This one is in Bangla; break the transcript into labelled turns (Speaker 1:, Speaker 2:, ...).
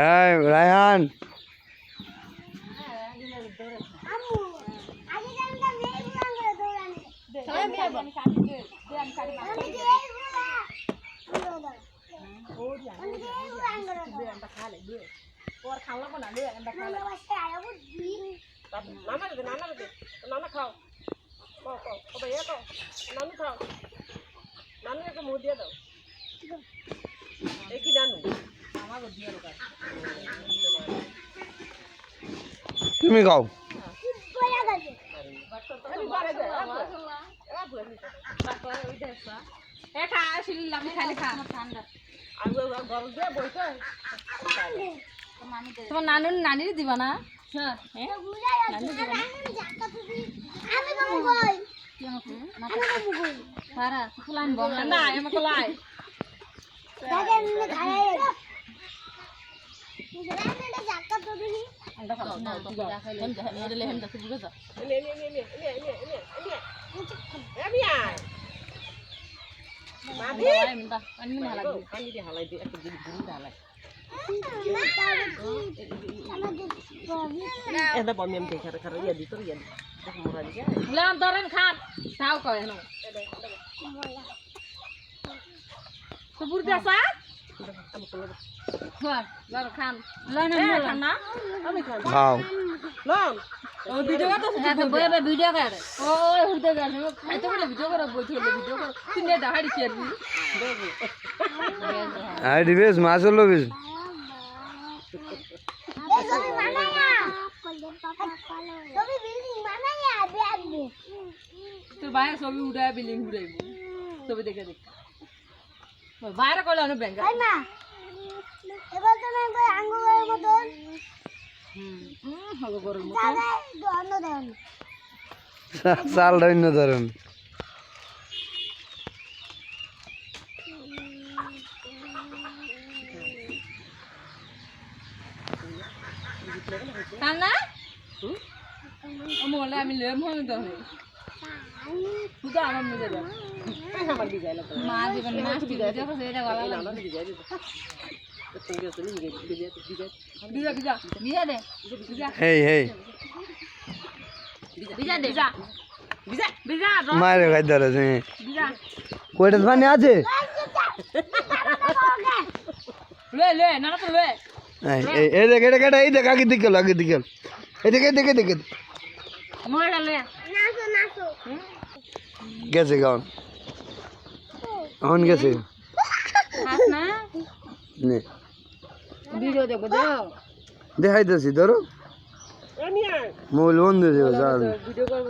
Speaker 1: এই রায়হান তুমি খাও
Speaker 2: তোমার নানির দিবা না খান তাও কয় তো বুঝতে আসা খান না
Speaker 1: খাও
Speaker 2: ও ভিডিও করতে বই ভিডিও করে ও হুদে গেছে খাইতে বলে ভিডিও করে বই চলে ভিডিও করে তিনটা দাহাড়ি শেয়ার দি
Speaker 1: আই দিবেস মাছ হলো বেশ
Speaker 2: তোর বাইরে ছবি উঠায় বিল্ডিং উঠাইব ছবি দেখে দেখ বাইরে করলে অনেক ব্যাংক
Speaker 3: এবার তো না আঙ্গুলের মতন
Speaker 2: হবে গরুর মতো
Speaker 3: অন্য দেন
Speaker 1: চাল অন্য ধরুন
Speaker 2: না মনে আমি লেম হয়ে তো আমার মিলে যাবে মা দিবেন মাছ দিবে দেখো এটা গলা লাগবে বিজা বিজা বিজা দে বিজা
Speaker 1: হেই হেই
Speaker 2: বিজা দে বিজা বিজা বিজা
Speaker 1: মারে খাই ধরেছে
Speaker 2: বিজা
Speaker 1: কয়টা পানি আছে
Speaker 2: লে লে না তো লে
Speaker 1: এই দেখ এটা কেটে এই দেখ আগে দিকে এই দেখে
Speaker 2: মোড়া লে
Speaker 3: নাচো নাচো
Speaker 1: গেছে গাউন গেছে
Speaker 2: হাস না
Speaker 1: নে
Speaker 2: ভিডিও দেখো দাও
Speaker 1: দেখাইতেছি ধরো মোবাইল বন্ধ হয়ে যাবে
Speaker 2: ভিডিও করব